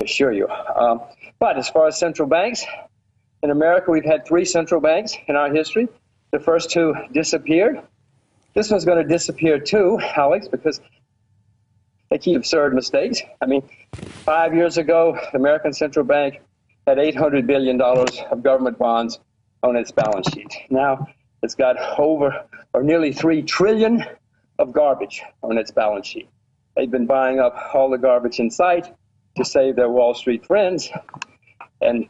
assure you. But as far as central banks, in America, we've had 3 central banks in our history. The first 2 disappeared. This one's going to disappear too, Alex, because they keep absurd mistakes. I mean, 5 years ago, the American Central Bank had $800 billion of government bonds on its balance sheet. Now it's got over or nearly $3 trillion of garbage on its balance sheet. They've been buying up all the garbage in sight to save their Wall Street friends. And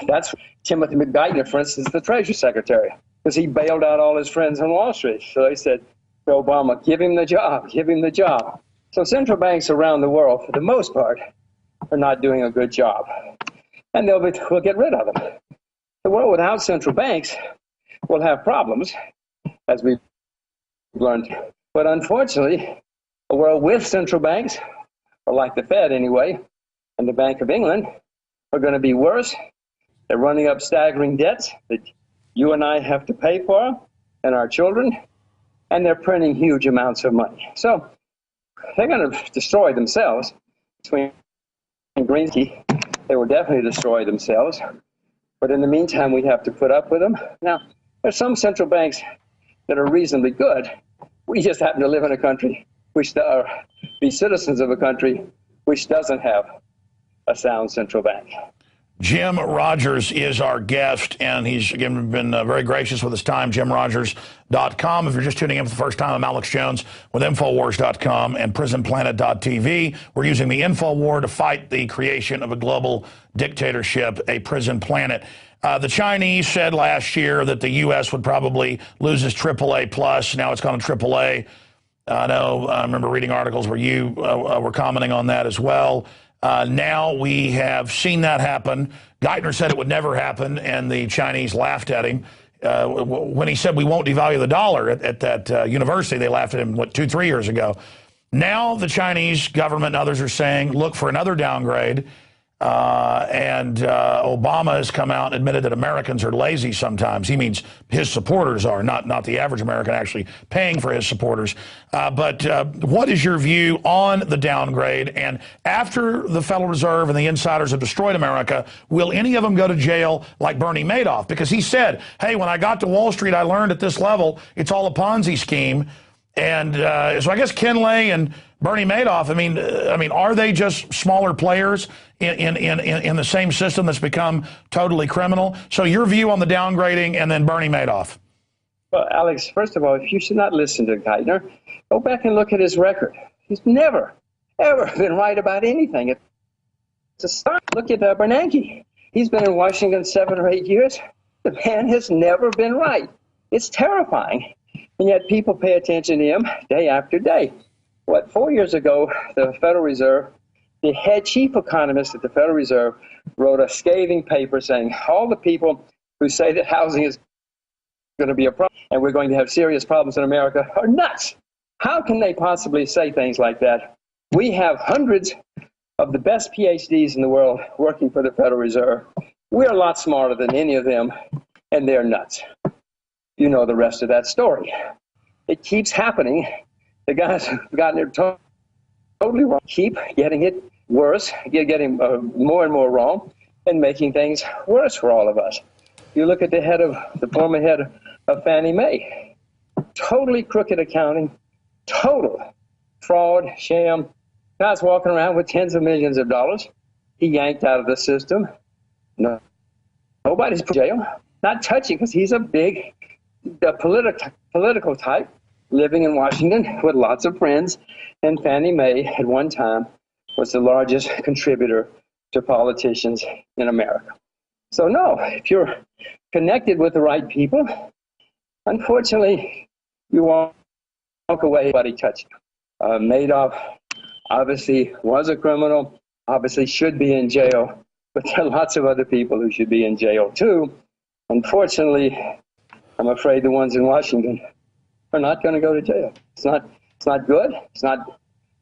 that's Timothy McGeithner, for instance, the Treasury Secretary, because he bailed out all his friends on Wall Street. So they said to Obama, give him the job, give him the job. So central banks around the world, for the most part, are not doing a good job. And we'll get rid of them. The world without central banks will have problems, as we've learned. But unfortunately, a world with central banks, or like the Fed anyway, and the Bank of England, are going to be worse. They're running up staggering debts that you and I have to pay for, and our children, and they're printing huge amounts of money. So they're going to destroy themselves. Between Greensky, they will definitely destroy themselves. But in the meantime, we have to put up with them. Now, there's some central banks that are reasonably good. We just happen to live in a country which be citizens of a country which doesn't have a sound central bank. Jim Rogers is our guest, and he's, again, been very gracious with his time. JimRogers.com. If you're just tuning in for the first time, I'm Alex Jones with Infowars.com and PrisonPlanet.tv. We're using the Infowar to fight the creation of a global dictatorship, a prison planet. The Chinese said last year that the U.S. would probably lose its AAA plus. Now it's gone to AAA. I remember reading articles where you were commenting on that as well. Now we have seen that happen. Geithner said it would never happen, and the Chinese laughed at him. When he said we won't devalue the dollar at that university, they laughed at him, 2-3 years ago. Now the Chinese government and others are saying, look for another downgrade. And Obama has come out and admitted that Americans are lazy sometimes. He means his supporters are, not the average American actually paying for his supporters. But what is your view on the downgrade? And after the Federal Reserve and the insiders have destroyed America, will any of them go to jail like Bernie Madoff? Because he said, hey, when I got to Wall Street, I learned at this level it's all a Ponzi scheme. And so I guess Ken Lay and Bernie Madoff, I mean, are they just smaller players in the same system that's become totally criminal? So your view on the downgrading and then Bernie Madoff. Well, Alex, first of all, if you should not listen to Geithner, go back and look at his record. He's never, ever been right about anything. It's a start. Look at Bernanke. He's been in Washington 7 or 8 years. The man has never been right. It's terrifying. And yet people pay attention to him day after day. 4 years ago, the Federal Reserve, the head chief economist at the Federal Reserve, wrote a scathing paper saying all the people who say that housing is going to be a problem and we're going to have serious problems in America are nuts. How can they possibly say things like that? We have hundreds of the best PhDs in the world working for the Federal Reserve. We're a lot smarter than any of them, and they're nuts. You know the rest of that story. It keeps happening. The guys have gotten it totally wrong. Keep getting it worse, getting more and more wrong, and making things worse for all of us. You look at the former head of Fannie Mae. Totally crooked accounting, total fraud, sham. Guys walking around with tens of millions of dollars. He yanked out of the system. No, nobody's put in jail. Not touching, because he's a big political type, living in Washington with lots of friends, and Fannie Mae at one time was the largest contributor to politicians in America. So no, if you're connected with the right people, unfortunately, you walk away, nobody touched you. Madoff obviously was a criminal, obviously should be in jail, but there are lots of other people who should be in jail too. Unfortunately, I'm afraid the ones in Washington are not going to go to jail. It's not good. It's not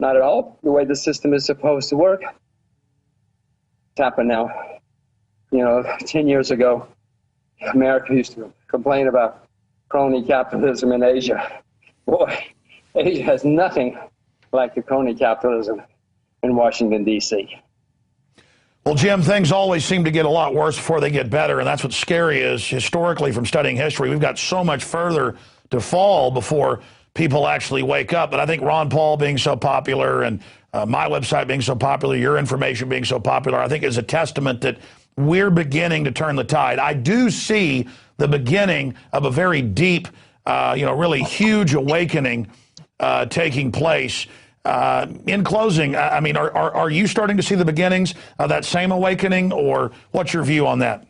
at all the way the system is supposed to work. It's happened now. 10 years ago, America used to complain about crony capitalism in Asia. Boy, Asia has nothing like the crony capitalism in Washington, D.C. Well, Jim, things always seem to get a lot worse before they get better, and that's what's scary is historically from studying history, we've got so much further to fall before people actually wake up. But I think Ron Paul being so popular and my website being so popular, your information being so popular, I think is a testament that we're beginning to turn the tide. I do see the beginning of a very deep, really huge awakening taking place. In closing, I mean, are you starting to see the beginnings of that same awakening, or what's your view on that?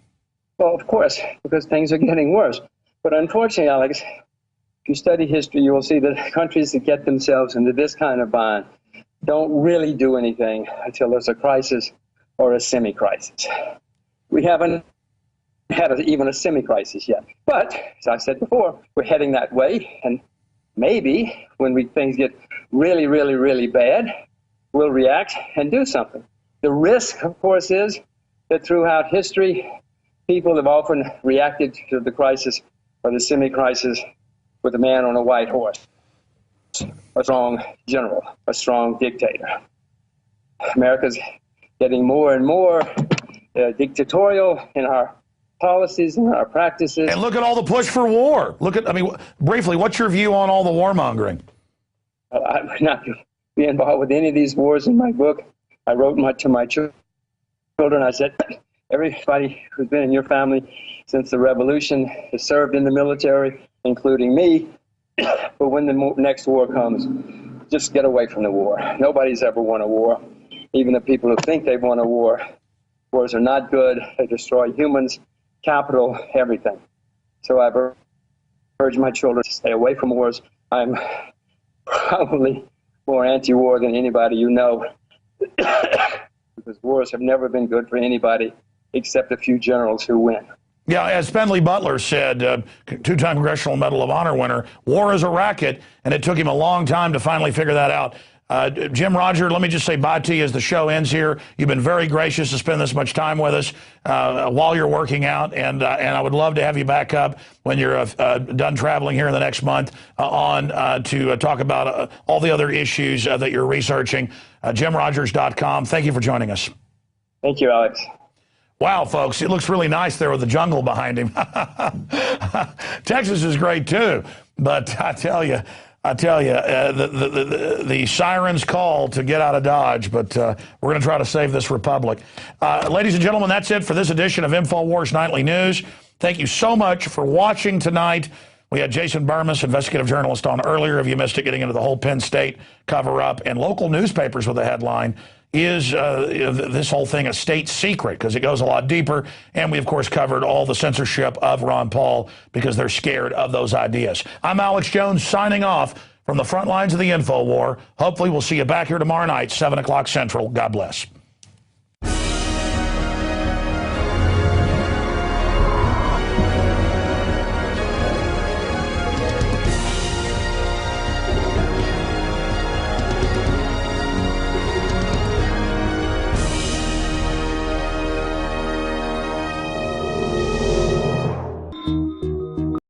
Well, of course, because things are getting worse. But unfortunately, Alex, if you study history, you will see that countries that get themselves into this kind of bind don't really do anything until there's a crisis or a semi-crisis. We haven't had even a semi-crisis yet. But, as I said before, we're heading that way, and maybe when things get really, really, really bad, we'll react and do something. The risk, of course, is that throughout history, people have often reacted to the crisis or the semi-crisis with a man on a white horse, a strong general, a strong dictator. America's getting more and more dictatorial in our policies and our practices. And look at all the push for war. Briefly, what's your view on all the warmongering? I'm not going to be involved with any of these wars. In my book, I wrote to my children, I said, everybody who's been in your family since the revolution has served in the military, including me. But when the next war comes, just get away from the war. Nobody's ever won a war. Even the people who think they've won a war, wars are not good. They destroy humans, capital, everything. So I've urged my children to stay away from wars. I'm probably more anti-war than anybody you know, because wars have never been good for anybody except a few generals who win. Yeah, as Spenley Butler said, two-time Congressional Medal of Honor winner, war is a racket, and it took him a long time to finally figure that out. Jim Roger, let me just say bye to you as the show ends here. You've been very gracious to spend this much time with us while you're working out, and I would love to have you back up when you're done traveling here in the next month to talk about all the other issues that you're researching. JimRogers.com. Thank you for joining us. Thank you, Alex. Wow, folks, it looks really nice there with the jungle behind him. Texas is great, too, but I tell you, the sirens call to get out of Dodge, but we're going to try to save this republic. Ladies and gentlemen, that's it for this edition of Infowars Nightly News. Thank you so much for watching tonight. We had Jason Burmis, investigative journalist, on earlier. If you missed it, getting into the whole Penn State cover-up, and local newspapers with a headline, is this whole thing a state secret? Because it goes a lot deeper. And we, of course, covered all the censorship of Ron Paul because they're scared of those ideas. I'm Alex Jones signing off from the front lines of the Infowar. Hopefully we'll see you back here tomorrow night, 7 o'clock Central. God bless.